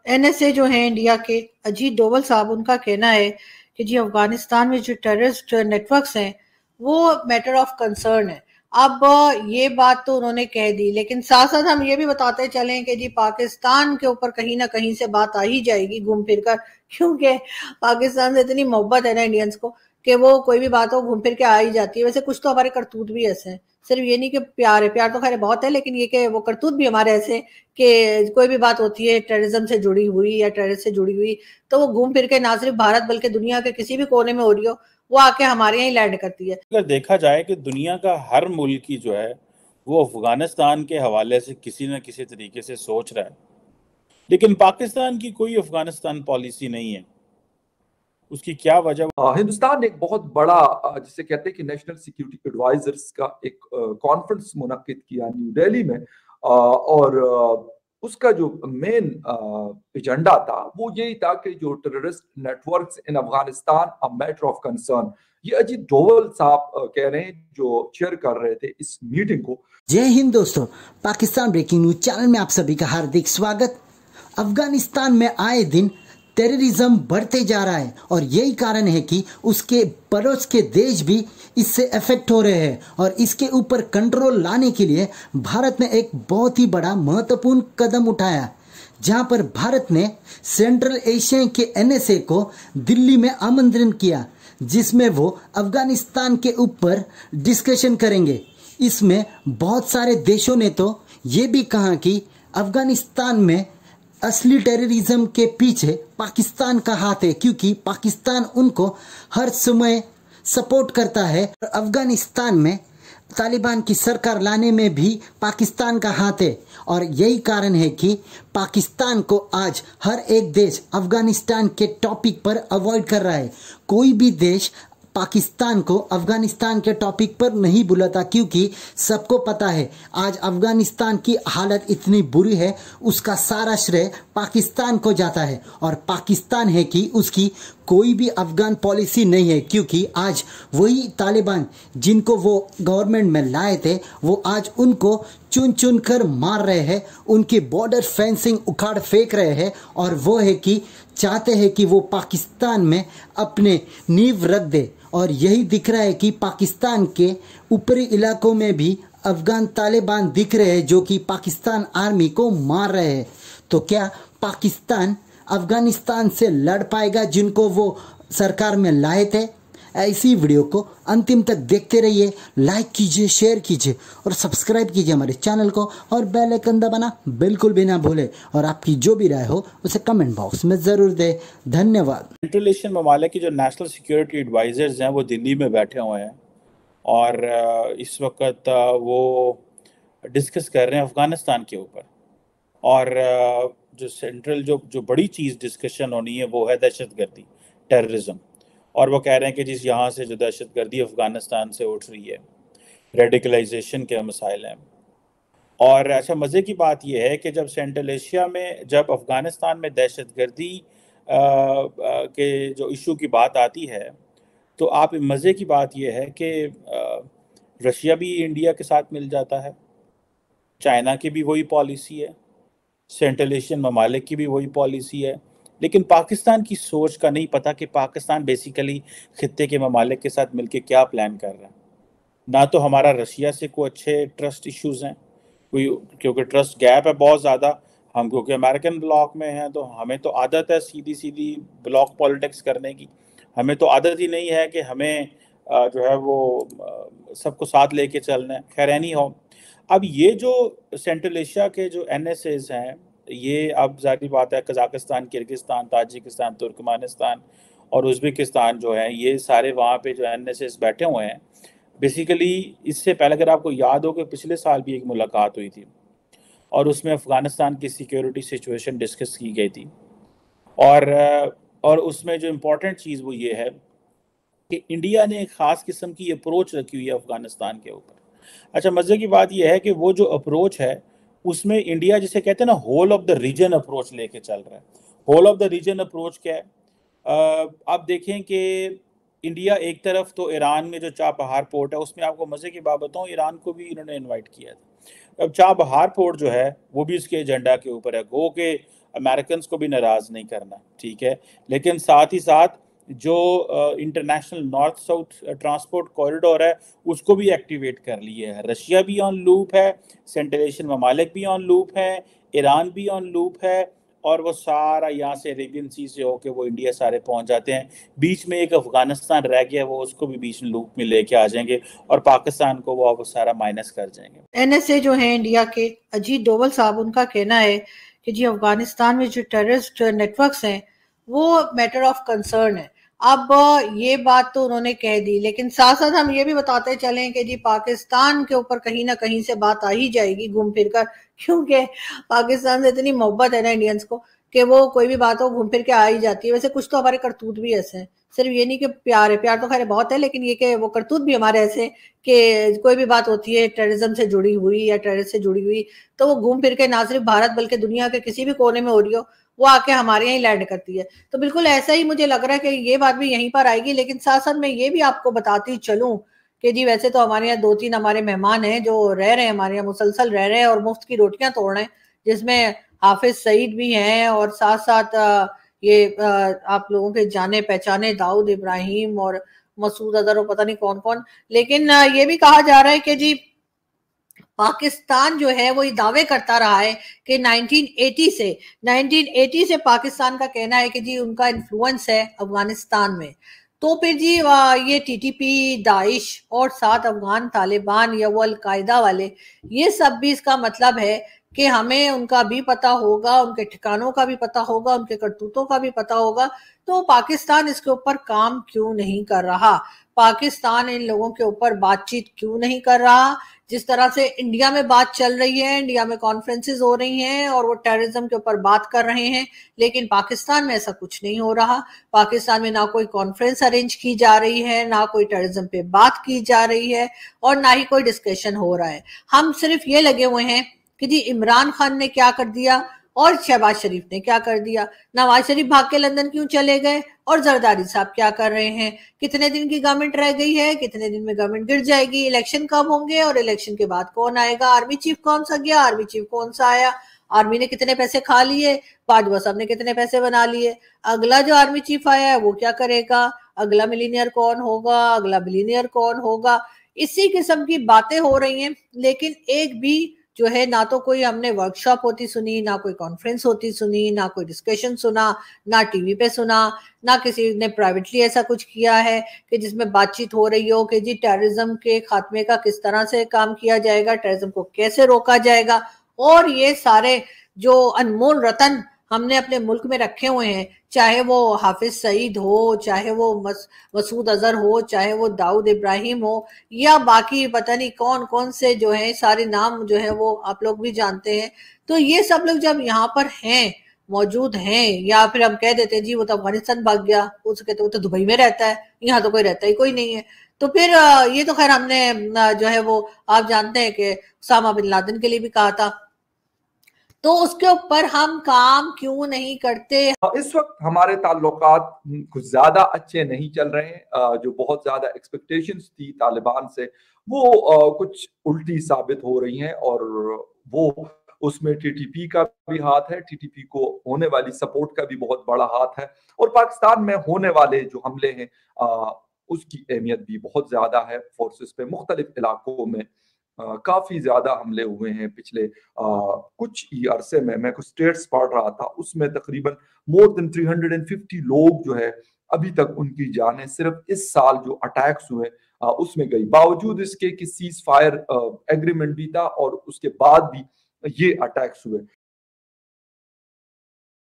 NSA जो है India के, अजीत डोवल साहब, उनका कहना है कि जी अफगानिस्तान में जो टेररिस्ट नेटवर्क्स हैं वो मैटर ऑफ कंसर्न है। अब ये बात तो उन्होंने कह दी, लेकिन साथ साथ हम ये भी बताते चलें कि जी पाकिस्तान के ऊपर कहीं ना कहीं से बात आ ही जाएगी घूम फिर कर, क्योंकि पाकिस्तान से इतनी मोहब्बत है ना इंडियंस को कि वो कोई भी बात हो घूम फिर के आ ही जाती है। वैसे कुछ तो हमारे करतूत भी ऐसे हैं, सिर्फ ये नहीं कि प्यार है, प्यार तो खैर बहुत है, लेकिन ये कि वो करतूत भी हमारे ऐसे कि कोई भी बात होती है टेररिज्म से जुड़ी हुई या टेररिस्ट से जुड़ी हुई, तो वो घूम फिर के ना सिर्फ भारत बल्कि दुनिया के किसी भी कोने में हो रही हो, वो आके हमारे यहाँ ही लैंड करती है। अगर देखा जाए कि दुनिया का हर मुल्क की जो है वो अफगानिस्तान के हवाले से किसी न किसी तरीके से सोच रहा है, लेकिन पाकिस्तान की कोई अफगानिस्तान पॉलिसी नहीं है। उसकी क्या वजह? हिंदुस्तान ने एक बहुत बड़ा जिसे कहते हैं कि नेशनल सिक्योरिटी एडवाइजर्स का एक कॉन्फ्रेंस मुनक्किद किया न्यू दिल्ली में, और उसका जो मेन एजेंडा था वो यही था कि जो terrorist networks in Afghanistan a matter of concern. ये अजीत डोवल साहब कह रहे हैं जो चेयर कर रहे थे इस मीटिंग को। जय हिंद दोस्तों, पाकिस्तान ब्रेकिंग न्यूज चैनल में आप सभी का हार्दिक स्वागत। अफगानिस्तान में आए दिन टेररिज्म बढ़ते जा रहा है और यही कारण है कि उसके पड़ोस के देश भी इससे अफेक्ट हो रहे हैं, और इसके ऊपर कंट्रोल लाने के लिए भारत ने एक बहुत ही बड़ा महत्वपूर्ण कदम उठाया, जहां पर भारत ने सेंट्रल एशिया के एनएसए को दिल्ली में आमंत्रण किया, जिसमें वो अफगानिस्तान के ऊपर डिस्कशन करेंगे। इसमें बहुत सारे देशों ने तो ये भी कहा कि अफगानिस्तान में असली टेररिज्म के पीछे पाकिस्तान का हाथ है, क्योंकि पाकिस्तान उनको हर समय सपोर्ट करता है। अफगानिस्तान में तालिबान की सरकार लाने में भी पाकिस्तान का हाथ है, और यही कारण है कि पाकिस्तान को आज हर एक देश अफगानिस्तान के टॉपिक पर अवॉइड कर रहा है। कोई भी देश पाकिस्तान को अफगानिस्तान के टॉपिक पर नहीं बुलाता, क्योंकि सबको पता है आज अफगानिस्तान की हालत इतनी बुरी है, उसका सारा श्रेय पाकिस्तान को जाता है। और पाकिस्तान है कि उसकी कोई भी अफगान पॉलिसी नहीं है, क्योंकि आज वही तालिबान जिनको वो गवर्नमेंट में लाए थे वो आज उनको चुन चुन कर मार रहे हैं, उनकी बॉर्डर फेंसिंग उखाड़ फेंक रहे हैं, और वो है कि चाहते हैं कि वो पाकिस्तान में अपने नींव रख दे। और यही दिख रहा है कि पाकिस्तान के ऊपरी इलाकों में भी अफगान तालिबान दिख रहे हैं जो कि पाकिस्तान आर्मी को मार रहे हैं। तो क्या पाकिस्तान अफगानिस्तान से लड़ पाएगा जिनको वो सरकार में लाए थे? ऐसी वीडियो को अंतिम तक देखते रहिए, लाइक कीजिए, शेयर कीजिए और सब्सक्राइब कीजिए हमारे चैनल को, और बेल आइकन दबाना बिल्कुल भी ना भूले, और आपकी जो भी राय हो उसे कमेंट बॉक्स में जरूर दें। धन्यवाद। सेंट्रल एशियन ममालिक की जो नेशनल सिक्योरिटी एडवाइजर्स हैं वो दिल्ली में बैठे हुए हैं, और इस वक्त वो डिस्कस कर रहे हैं अफगानिस्तान के ऊपर। और जो सेंट्रल जो बड़ी चीज़ डिस्कशन होनी है वो है दहशतगर्दी, टेररिज्म। और वो कह रहे हैं कि जिस यहाँ से जो दहशतगर्दी अफगानिस्तान से उठ रही है, रेडिकलाइजेशन के मसाइल हैं। और अच्छा, मज़े की बात यह है कि जब सेंट्रल एशिया में, जब अफगानिस्तान में दहशतगर्दी के जो इशू की बात आती है, तो आप मज़े की बात यह है कि रशिया भी इंडिया के साथ मिल जाता है, चाइना की भी वही पॉलिसी है, सेंट्रल एशियन ममालिक की भी वही पॉलिसी है। लेकिन पाकिस्तान की सोच का नहीं पता कि पाकिस्तान बेसिकली खित्ते के ममालिक के साथ मिलके क्या प्लान कर रहा है। ना तो हमारा रशिया से कोई अच्छे ट्रस्ट इश्यूज़ हैं, कोई, क्योंकि ट्रस्ट गैप है बहुत ज़्यादा। हम क्योंकि अमेरिकन ब्लॉक में हैं तो हमें तो आदत है सीधी सीधी ब्लॉक पॉलिटिक्स करने की। हमें तो आदत ही नहीं है कि हमें जो है वो सबको साथ लेके चलना है। खैर एनी हो, अब ये जो सेंट्रल एशिया के जो एनएसएज हैं, ये अब ज़ाहिर बात है कजाकिस्तान, किर्गिस्तान, ताजिकिस्तान, तुर्कमानिस्तान और उज़्बेकिस्तान जो है, ये सारे वहाँ पे जो एनएसएज बैठे हुए हैं। बेसिकली इससे पहले अगर आपको याद हो कि पिछले साल भी एक मुलाकात हुई थी और उसमें अफ़गानिस्तान की सिक्योरिटी सिचुएशन डिस्कस की गई थी। और उसमें जो इम्पोर्टेंट चीज़ वो ये है कि इंडिया ने एक ख़ास किस्म की अप्रोच रखी हुई है अफ़गानिस्तान के ऊपर। अच्छा, मज़े की बात यह है कि वो जो अप्रोच है उसमें इंडिया, जिसे कहते हैं ना, whole of the region approach लेके चल रहा है। Whole of the region approach क्या है? आप देखें कि इंडिया एक तरफ तो ईरान में जो चाबहार पोर्ट है, उसमें आपको मज़े की बात बताऊँ, ईरान को भी इन्होंने इनवाइट किया था। अब चाबहार पोर्ट जो है वो भी इसके एजेंडा के ऊपर है। गो के अमेरिकन को भी नाराज नहीं करना, ठीक है, लेकिन साथ ही साथ जो international north south transport corridor है उसको भी एक्टिवेट कर लिया है। रशिया भी ऑन लूप है, सेंट्रल एशियन ममालिक भी ऑन लूप है, ईरान भी ऑन लूप है, और वो सारा यहाँ से अरेबियन सी से होके वो इंडिया सारे पहुंच जाते हैं। बीच में एक अफगानिस्तान रह गया, वो उसको भी बीच में लूप में लेके आ जाएंगे और पाकिस्तान को वो सारा माइनस कर जाएंगे। एनएसए जो है इंडिया के, अजीत डोवल साहब, उनका कहना है कि जी अफगानिस्तान में जो टेररिस्ट नेटवर्क्स हैं वो मैटर ऑफ कंसर्न है। अब ये बात तो उन्होंने कह दी, लेकिन साथ साथ हम ये भी बताते चलें कि जी पाकिस्तान के ऊपर कहीं ना कहीं से बात आ ही जाएगी घूम फिर कर, क्योंकि पाकिस्तान से इतनी मोहब्बत है ना इंडियंस को कि वो कोई भी बात हो घूम फिर के आ ही जाती है। वैसे कुछ तो हमारे करतूत भी ऐसे हैं, सिर्फ ये नहीं कि प्यार है, प्यार तो खैर बहुत है, लेकिन ये कि वो करतूत भी हमारे ऐसे कि कोई भी बात होती है टेररिज्म से जुड़ी हुई या टेररिस्ट से जुड़ी हुई तो वो घूम फिर के ना सिर्फ भारत बल्कि दुनिया के किसी भी कोने में हो रही हो वो आके हमारे यहाँ लैंड करती है। तो बिल्कुल ऐसा ही मुझे लग रहा है कि ये बात भी यहीं पर आएगी। लेकिन साथ साथ मैं ये भी आपको बताती चलूं कि जी वैसे तो हमारे यहाँ 2-3 हमारे मेहमान हैं जो रह रहे हैं हमारे यहाँ, मुसलसल रह रहे हैं और मुफ्त की रोटियां तोड़ रहे हैं, जिसमें हाफिज सईद भी हैं और साथ साथ ये आप लोगों के जाने पहचाने दाऊद इब्राहिम और मसूद अजहर और पता नहीं कौन कौन। लेकिन ये भी कहा जा रहा है कि जी पाकिस्तान जो है वो ये दावे करता रहा है कि 1980 से पाकिस्तान का कहना है कि जी उनका इन्फ्लुएंस है अफगानिस्तान में। तो फिर जी ये टीटीपी, दाइश और साथ अफगान तालिबान या वो अलकायदा वाले, ये सब भी इसका मतलब है कि हमें उनका भी पता होगा, उनके ठिकानों का भी पता होगा, उनके करतूतों का भी पता होगा। तो पाकिस्तान इसके ऊपर काम क्यों नहीं कर रहा? पाकिस्तान इन लोगों के ऊपर बातचीत क्यों नहीं कर रहा? जिस तरह से इंडिया में बात चल रही है, इंडिया में कॉन्फ्रेंसेस हो रही हैं और वो टेररिज्म के ऊपर बात कर रहे हैं, लेकिन पाकिस्तान में ऐसा कुछ नहीं हो रहा। पाकिस्तान में ना कोई कॉन्फ्रेंस अरेंज की जा रही है, ना कोई टेररिज्म पे बात की जा रही है और ना ही कोई डिस्कशन हो रहा है। हम सिर्फ ये लगे हुए हैं कि जी इमरान खान ने क्या कर दिया और शहबाज शरीफ ने क्या कर दिया। नवाज शरीफ भाग के लंदन क्यों चले गए और जरदारी साहब क्या कर रहे हैं? कितने दिन की गवर्नमेंट रह गई है, कितने दिन में गवर्नमेंट गिर जाएगी, इलेक्शन कब होंगे और इलेक्शन के बाद कौन आएगा? आर्मी चीफ कौन सा गया, आर्मी चीफ कौन सा आया, आर्मी ने कितने पैसे खा लिए, बाजवा साहब ने कितने पैसे बना लिए, अगला जो आर्मी चीफ आया है वो क्या करेगा, अगला मिलीनियर कौन होगा, अगला बिलीनियर कौन होगा। इसी किस्म की बातें हो रही हैं, लेकिन एक भी जो है ना तो कोई हमने वर्कशॉप होती सुनी, ना कोई कॉन्फ्रेंस होती सुनी, ना कोई डिस्कशन सुना, ना टीवी पे सुना, ना किसी ने प्राइवेटली ऐसा कुछ किया है कि जिसमें बातचीत हो रही हो कि जी टेररिज्म के खात्मे का किस तरह से काम किया जाएगा, टेररिज्म को कैसे रोका जाएगा। और ये सारे जो अनमोल रतन हमने अपने मुल्क में रखे हुए हैं, चाहे वो हाफिज सईद हो, चाहे वो मसूद अजहर हो, चाहे वो दाऊद इब्राहिम हो, या बाकी पता नहीं कौन कौन से जो है सारे नाम जो है वो आप लोग भी जानते हैं। तो ये सब लोग जब यहाँ पर हैं, मौजूद हैं, या फिर हम कह देते हैं जी वो तो अफगानिस्तान भाग गया, उसके तो वो तो दुबई में रहता है, यहाँ तो कोई रहता ही कोई नहीं है। तो फिर ये तो खैर हमने जो है वो आप जानते हैं कि उसामा बिन लादेन के लिए भी कहा था। तो उसके ऊपर हम काम क्यों नहीं करते? इस वक्त हमारे ताल्लुकात कुछ ज्यादा अच्छे नहीं चल रहे हैं। जो बहुत ज्यादा एक्सपेक्टेशंस थी तालिबान से वो कुछ उल्टी साबित हो रही हैं और वो उसमें टीटीपी का भी हाथ है, टीटीपी को होने वाली सपोर्ट का भी बहुत बड़ा हाथ है और पाकिस्तान में होने वाले जो हमले हैं उसकी अहमियत भी बहुत ज्यादा है। फोर्सेस पे मुख्तलिफ इलाकों में काफी ज्यादा हमले हुए हैं पिछले कुछ ही अरसे में। मैं कुछ स्टेट्स पढ़ रहा था, उसमें तकरीबन मोर देन 350 लोग जो है अभी तक उनकी जानें सिर्फ इस साल जो अटैक्स हुए उसमें गई, बावजूद इसके कि सीज फायर एग्रीमेंट भी था और उसके बाद भी ये अटैक्स हुए।